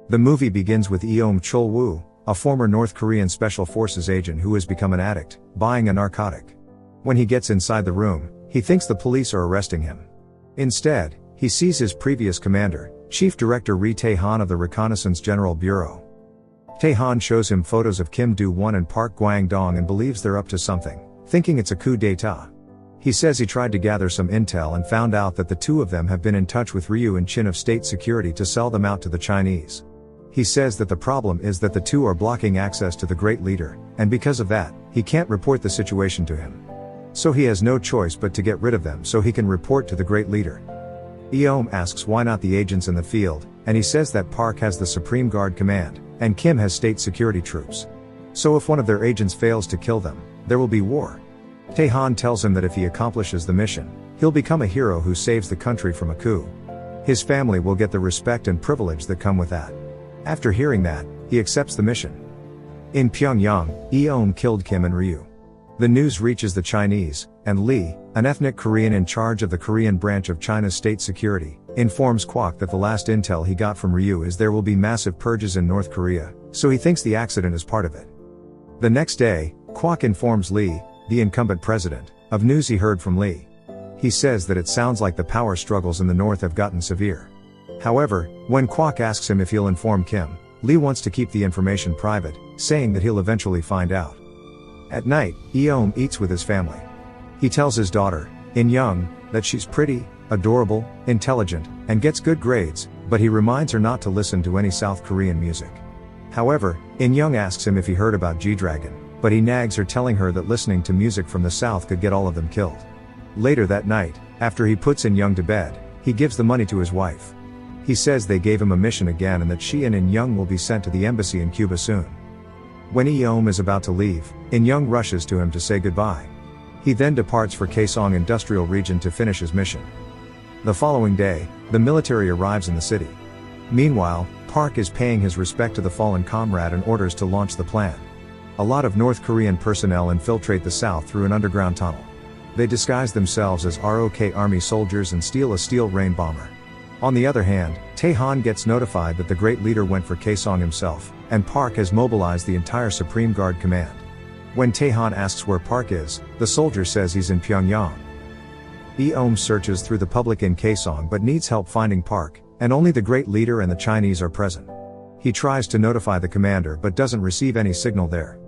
The movie begins with Eom Chul-Woo, a former North Korean Special Forces agent who has become an addict, buying a narcotic. When he gets inside the room, he thinks the police are arresting him. Instead, he sees his previous commander, Chief Director Ree Tae-Han of the Reconnaissance General Bureau. Tae-Han shows him photos of Kim Do-won and Park Gwang-dong and believes they're up to something, thinking it's a coup d'etat. He says he tried to gather some intel and found out that the two of them have been in touch with Ryu and Chin of State Security to sell them out to the Chinese. He says that the problem is that the two are blocking access to the great leader, and because of that, he can't report the situation to him. So he has no choice but to get rid of them so he can report to the great leader. Eom asks why not the agents in the field, and he says that Park has the Supreme Guard Command, and Kim has state security troops. So if one of their agents fails to kill them, there will be war. Tae-Han tells him that if he accomplishes the mission, he'll become a hero who saves the country from a coup. His family will get the respect and privilege that come with that. After hearing that, he accepts the mission. In Pyongyang, Eom killed Kim and Ryu. The news reaches the Chinese, and Lee, an ethnic Korean in charge of the Korean branch of China's state security, informs Kwok that the last intel he got from Ryu is there will be massive purges in North Korea, so he thinks the accident is part of it. The next day, Kwok informs Lee, the incumbent president, of news he heard from Lee. He says that it sounds like the power struggles in the north have gotten severe. However, when Kwok asks him if he'll inform Kim, Lee wants to keep the information private, saying that he'll eventually find out. At night, Eom eats with his family. He tells his daughter, In-young, that she's pretty, adorable, intelligent, and gets good grades, but he reminds her not to listen to any South Korean music. However, In-young asks him if he heard about G-Dragon, but he nags her, telling her that listening to music from the South could get all of them killed. Later that night, after he puts In-young to bed, he gives the money to his wife. He says they gave him a mission again and that she and In-young will be sent to the embassy in Cuba soon. When Eom is about to leave, In-young rushes to him to say goodbye. He then departs for Kaesong Industrial Region to finish his mission. The following day, the military arrives in the city. Meanwhile, Park is paying his respect to the fallen comrade and orders to launch the plan. A lot of North Korean personnel infiltrate the south through an underground tunnel. They disguise themselves as ROK army soldiers and steal a steel rain bomber. On the other hand, Tae-Han gets notified that the great leader went for Kaesong himself, and Park has mobilized the entire Supreme Guard Command. When Tae-Han asks where Park is, the soldier says he's in Pyongyang. Eom searches through the public in Kaesong but needs help finding Park, and only the great leader and the Chinese are present. He tries to notify the commander but doesn't receive any signal there.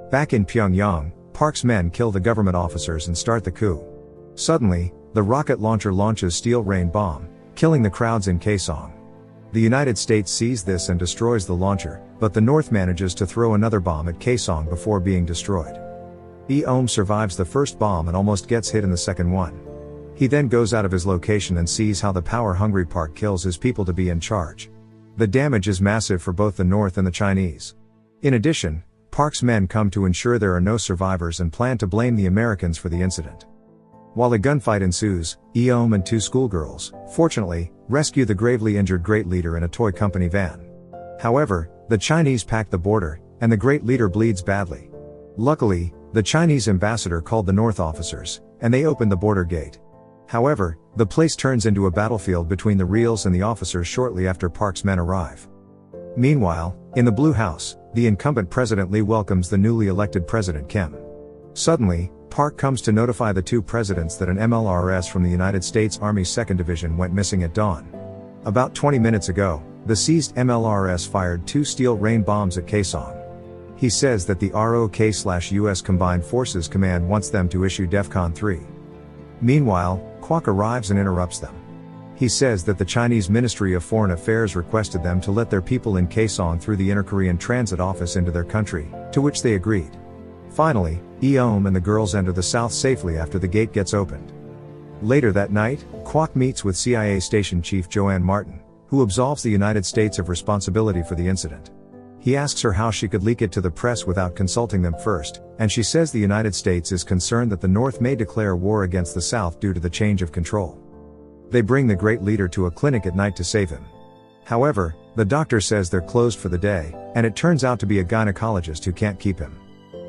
Back in Pyongyang, Park's men kill the government officers and start the coup. Suddenly, the rocket launcher launches steel rain bomb, killing the crowds in Kaesong. The United States sees this and destroys the launcher, but the North manages to throw another bomb at Kaesong before being destroyed. Eom survives the first bomb and almost gets hit in the second one. He then goes out of his location and sees how the power-hungry Park kills his people to be in charge. The damage is massive for both the North and the Chinese. In addition, Park's men come to ensure there are no survivors and plan to blame the Americans for the incident. While a gunfight ensues, Eom and two schoolgirls, fortunately, rescue the gravely injured great leader in a toy company van. However, the Chinese pack the border, and the great leader bleeds badly. Luckily, the Chinese ambassador called the North officers, and they opened the border gate. However, the place turns into a battlefield between the reals and the officers shortly after Park's men arrive. Meanwhile, in the Blue House, the incumbent President Lee welcomes the newly elected President Kim. Suddenly, Park comes to notify the two presidents that an MLRS from the United States Army 2nd Division went missing at dawn. About 20 minutes ago, the seized MLRS fired 2 steel rain bombs at Kaesong. He says that the ROK/US Combined Forces Command wants them to issue DEFCON 3. Meanwhile, Kwok arrives and interrupts them. He says that the Chinese Ministry of Foreign Affairs requested them to let their people in Kaesong through the Inter-Korean Transit Office into their country, to which they agreed. Finally, Eom and the girls enter the south safely after the gate gets opened. Later that night, Kwok meets with CIA Station Chief Joanne Martin, who absolves the United States of responsibility for the incident. He asks her how she could leak it to the press without consulting them first, and she says the United States is concerned that the North may declare war against the South due to the change of control. They bring the great leader to a clinic at night to save him. However, the doctor says they're closed for the day, and it turns out to be a gynecologist who can't keep him.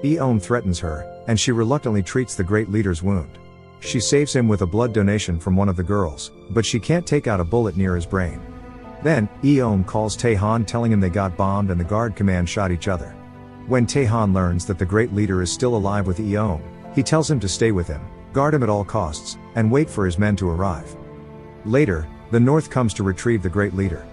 Eom threatens her, and she reluctantly treats the great leader's wound. She saves him with a blood donation from one of the girls, but she can't take out a bullet near his brain. Then, Eom calls Tae-Han telling him they got bombed and the guard command shot each other. When Tae-Han learns that the great leader is still alive with Eom, he tells him to stay with him, guard him at all costs, and wait for his men to arrive. Later, the North comes to retrieve the great leader.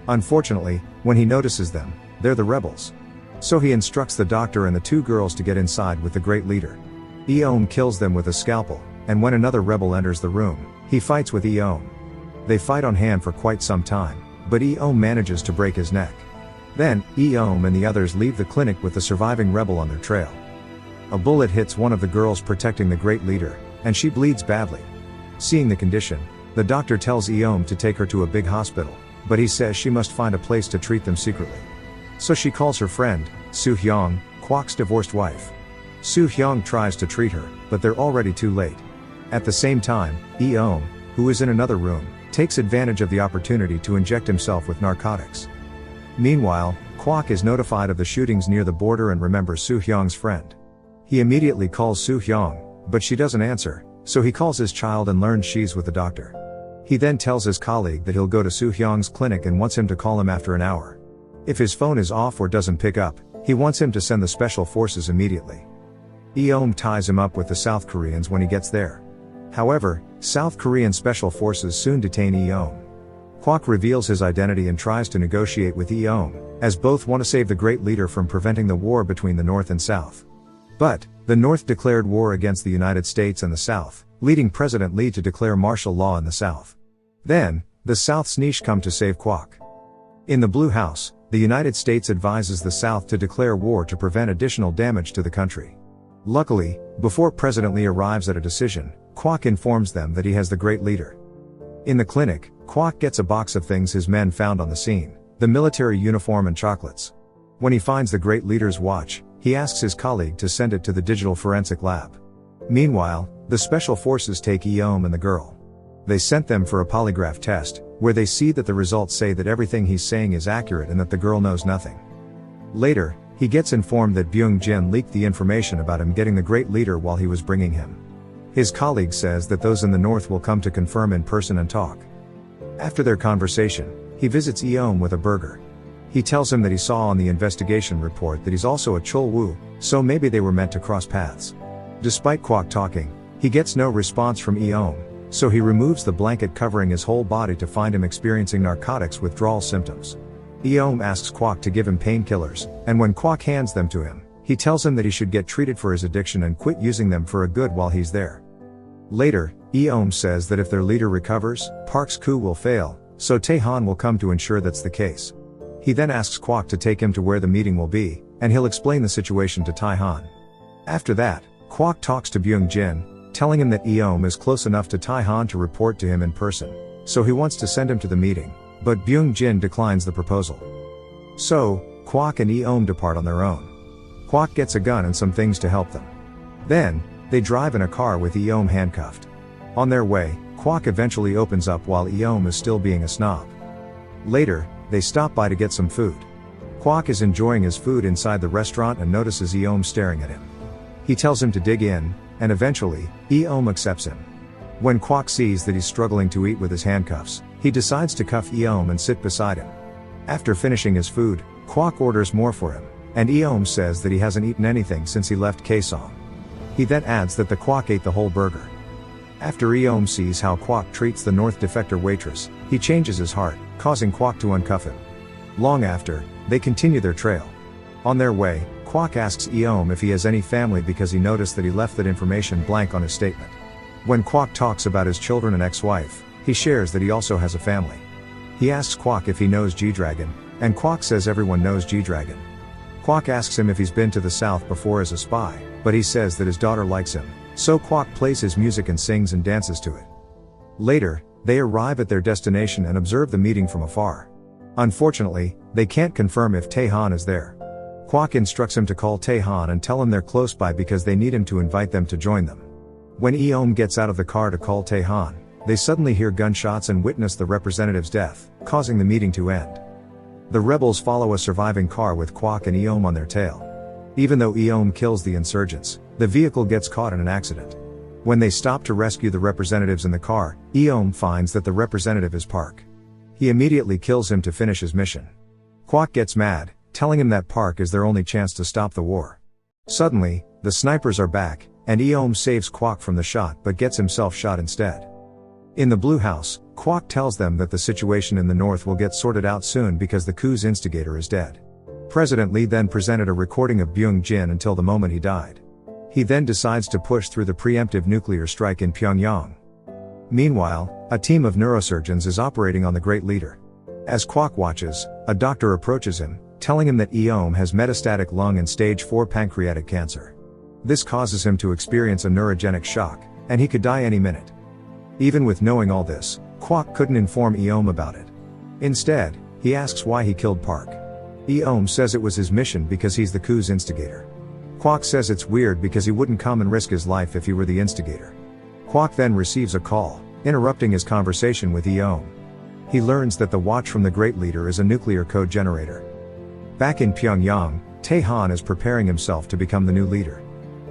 Unfortunately, when he notices them, they're the rebels. So he instructs the doctor and the two girls to get inside with the great leader. Eom kills them with a scalpel, and when another rebel enters the room, he fights with Eom. They fight on hand for quite some time, but Eom manages to break his neck. Then, Eom and the others leave the clinic with the surviving rebel on their trail. A bullet hits one of the girls protecting the great leader, and she bleeds badly. Seeing the condition, the doctor tells Eom to take her to a big hospital, but he says she must find a place to treat them secretly. So she calls her friend, Soo-Hyung, Kwok's divorced wife. Soo-Hyung tries to treat her, but they're already too late. At the same time, Eom, who is in another room, takes advantage of the opportunity to inject himself with narcotics. Meanwhile, Kwok is notified of the shootings near the border and remembers Soo-Hyung's friend. He immediately calls Soo-Hyung, but she doesn't answer, so he calls his child and learns she's with the doctor. He then tells his colleague that he'll go to Soo-Hyung's clinic and wants him to call him after an hour. If his phone is off or doesn't pick up, he wants him to send the special forces immediately. Eom ties him up with the South Koreans when he gets there. However, South Korean special forces soon detain Eom. Kwok reveals his identity and tries to negotiate with Eom, as both want to save the great leader from preventing the war between the North and South. But, the North declared war against the United States and the South, leading President Lee to declare martial law in the South. Then, the South's niche come to save Kwok. In the Blue House, the United States advises the South to declare war to prevent additional damage to the country. Luckily, before President Lee arrives at a decision, Kwok informs them that he has the great leader. In the clinic, Kwok gets a box of things his men found on the scene, the military uniform and chocolates. When he finds the great leader's watch, he asks his colleague to send it to the digital forensic lab. Meanwhile, the special forces take Eom and the girl. They sent them for a polygraph test, where they see that the results say that everything he's saying is accurate and that the girl knows nothing. Later, he gets informed that Byung-jin leaked the information about him getting the great leader while he was bringing him. His colleague says that those in the North will come to confirm in person and talk. After their conversation, he visits Eom with a burger. He tells him that he saw on the investigation report that he's also a Chul-Woo, so maybe they were meant to cross paths. Despite Kwok talking, he gets no response from Eom, so he removes the blanket covering his whole body to find him experiencing narcotics withdrawal symptoms. Eom asks Kwok to give him painkillers, and when Kwok hands them to him, he tells him that he should get treated for his addiction and quit using them for a good while he's there. Later, Eom says that if their leader recovers, Park's coup will fail, so Tae-Han will come to ensure that's the case. He then asks Kwok to take him to where the meeting will be, and he'll explain the situation to Tae-Han. After that, Kwok talks to Byung-jin, telling him that Eom is close enough to Tae-Han to report to him in person, so he wants to send him to the meeting, but Byung-jin declines the proposal. So, Kwok and Eom depart on their own. Kwok gets a gun and some things to help them. Then, they drive in a car with Eom handcuffed. On their way, Kwok eventually opens up while Eom is still being a snob. Later, they stop by to get some food. Kwok is enjoying his food inside the restaurant and notices Eom staring at him. He tells him to dig in, and eventually, Eom accepts him. When Kwok sees that he's struggling to eat with his handcuffs, he decides to cuff Eom and sit beside him. After finishing his food, Kwok orders more for him, and Eom says that he hasn't eaten anything since he left Kaesong. He then adds that the Kwok ate the whole burger. After Eom sees how Kwok treats the North defector waitress, he changes his heart, causing Kwok to uncuff him. Long after, they continue their trail. On their way, Kwok asks Eom if he has any family because he noticed that he left that information blank on his statement. When Kwok talks about his children and ex-wife, he shares that he also has a family. He asks Kwok if he knows G-Dragon, and Kwok says everyone knows G-Dragon. Kwok asks him if he's been to the South before as a spy, but he says that his daughter likes him, so Kwok plays his music and sings and dances to it. Later, they arrive at their destination and observe the meeting from afar. Unfortunately, they can't confirm if Tae-Han is there. Kwok instructs him to call Tae-Han and tell him they're close by because they need him to invite them to join them. When Eom gets out of the car to call Tae-Han, they suddenly hear gunshots and witness the representative's death, causing the meeting to end. The rebels follow a surviving car with Kwok and Eom on their tail. Even though Eom kills the insurgents, the vehicle gets caught in an accident. When they stop to rescue the representatives in the car, Eom finds that the representative is Park. he immediately kills him to finish his mission. Kwok gets mad, telling him that Park is their only chance to stop the war. Suddenly, the snipers are back, and Eom saves Kwok from the shot but gets himself shot instead. In the Blue House, Kwok tells them that the situation in the north will get sorted out soon because the coup's instigator is dead. President Lee then presented a recording of Byung-jin until the moment he died. He then decides to push through the preemptive nuclear strike in Pyongyang. Meanwhile, a team of neurosurgeons is operating on the Great Leader. As Kwok watches, a doctor approaches him, telling him that Eom has metastatic lung and stage 4 pancreatic cancer. This causes him to experience a neurogenic shock, and he could die any minute. Even with knowing all this, Kwok couldn't inform Eom about it. Instead, he asks why he killed Park. Eom says it was his mission because he's the coup's instigator. Kwok says it's weird because he wouldn't come and risk his life if he were the instigator. Kwok then receives a call, interrupting his conversation with Eom. He learns that the watch from the Great Leader is a nuclear code generator. Back in Pyongyang, Tae-Han is preparing himself to become the new leader.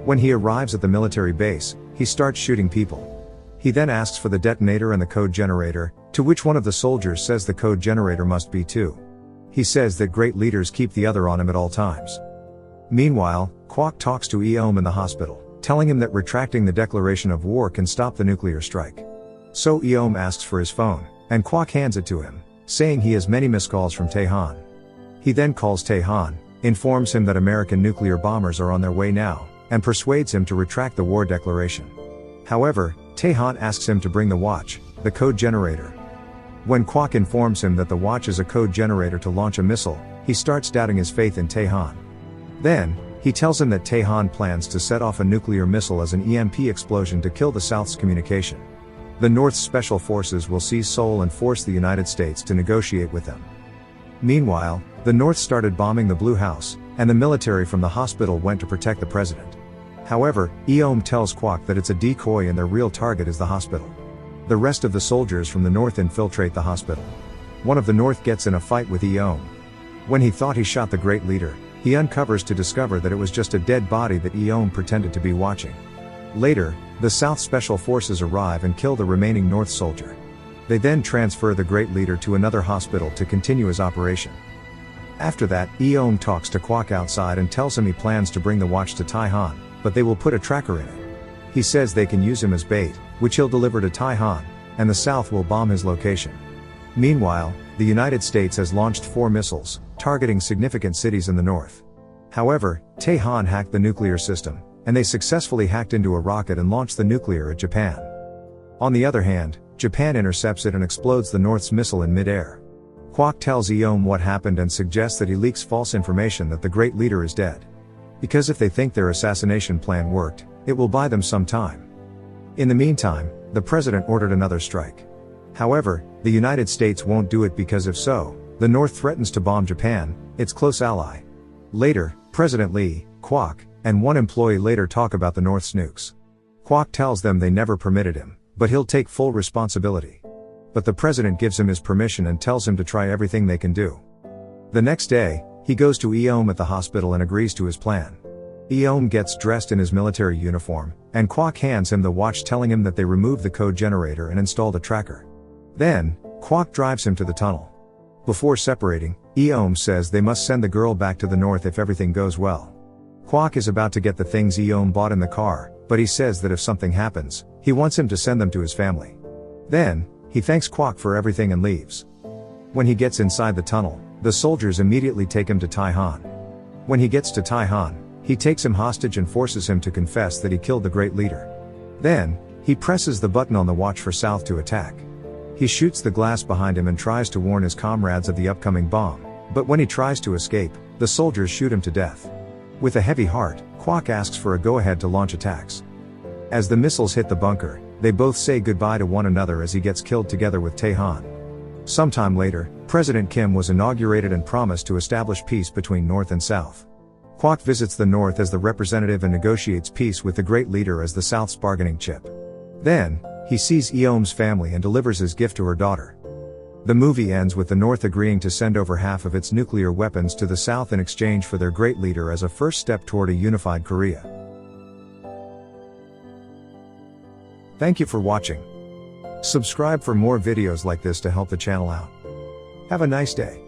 When he arrives at the military base, he starts shooting people. He then asks for the detonator and the code generator, to which one of the soldiers says the code generator must be 2. He says that great leaders keep the other on him at all times. Meanwhile, Kwok talks to Eom in the hospital, telling him that retracting the declaration of war can stop the nuclear strike. So Eom asks for his phone, and Kwok hands it to him, saying he has many missed calls from Tae-Han. He then calls Tae-Han, informs him that American nuclear bombers are on their way now, and persuades him to retract the war declaration. However, Tae-Han asks him to bring the watch, the code generator. When Kwok informs him that the watch is a code generator to launch a missile, he starts doubting his faith in Tae-Han. Then, he tells him that Tae-Han plans to set off a nuclear missile as an EMP explosion to kill the South's communication. The North's special forces will seize Seoul and force the United States to negotiate with them. Meanwhile, the North started bombing the Blue House, and the military from the hospital went to protect the president. However, Eom tells Kwok that it's a decoy and their real target is the hospital. The rest of the soldiers from the North infiltrate the hospital. One of the North gets in a fight with Eom. When he thought he shot the Great Leader, he uncovers to discover that it was just a dead body that Eom pretended to be watching. Later, the South Special Forces arrive and kill the remaining North soldier. They then transfer the Great Leader to another hospital to continue his operation. After that, Eom talks to Kwok outside and tells him he plans to bring the watch to Tae-Han, but they will put a tracker in it. He says they can use him as bait, which he'll deliver to Tae-Han, and the South will bomb his location. Meanwhile, the United States has launched 4 missiles, targeting significant cities in the north. However, Tae-Han hacked the nuclear system, and they successfully hacked into a rocket and launched the nuclear at Japan. On the other hand, Japan intercepts it and explodes the North's missile in mid-air. Kwok tells Eom what happened and suggests that he leaks false information that the Great Leader is dead. Because if they think their assassination plan worked, it will buy them some time. In the meantime, the president ordered another strike. However, the United States won't do it because if so, the North threatens to bomb Japan, its close ally. Later, President Lee, Kwok, and one employee later talk about the North's nukes. Kwok tells them they never permitted him, but he'll take full responsibility. But the president gives him his permission and tells him to try everything they can do. The next day, he goes to Eom at the hospital and agrees to his plan. Eom gets dressed in his military uniform, and Kwok hands him the watch telling him that they removed the code generator and installed a tracker. Then, Kwok drives him to the tunnel. Before separating, Eom says they must send the girl back to the north if everything goes well. Kwok is about to get the things Eom bought in the car, but he says that if something happens, he wants him to send them to his family. Then, he thanks Kwok for everything and leaves. When he gets inside the tunnel, the soldiers immediately take him to Tae-Han. When he gets to Tae-Han, he takes him hostage and forces him to confess that he killed the Great Leader. Then, he presses the button on the watch for South to attack. He shoots the glass behind him and tries to warn his comrades of the upcoming bomb, but when he tries to escape, the soldiers shoot him to death. With a heavy heart, Kwok asks for a go-ahead to launch attacks. As the missiles hit the bunker, they both say goodbye to one another as he gets killed together with Tae-Han. Sometime later, President Kim was inaugurated and promised to establish peace between North and South. Kwok visits the North as the representative and negotiates peace with the Great Leader as the South's bargaining chip. Then, he sees Eom's family and delivers his gift to her daughter. The movie ends with the North agreeing to send over half of its nuclear weapons to the South in exchange for their Great Leader as a first step toward a unified Korea. Thank you for watching. Subscribe for more videos like this to help the channel out. Have a nice day.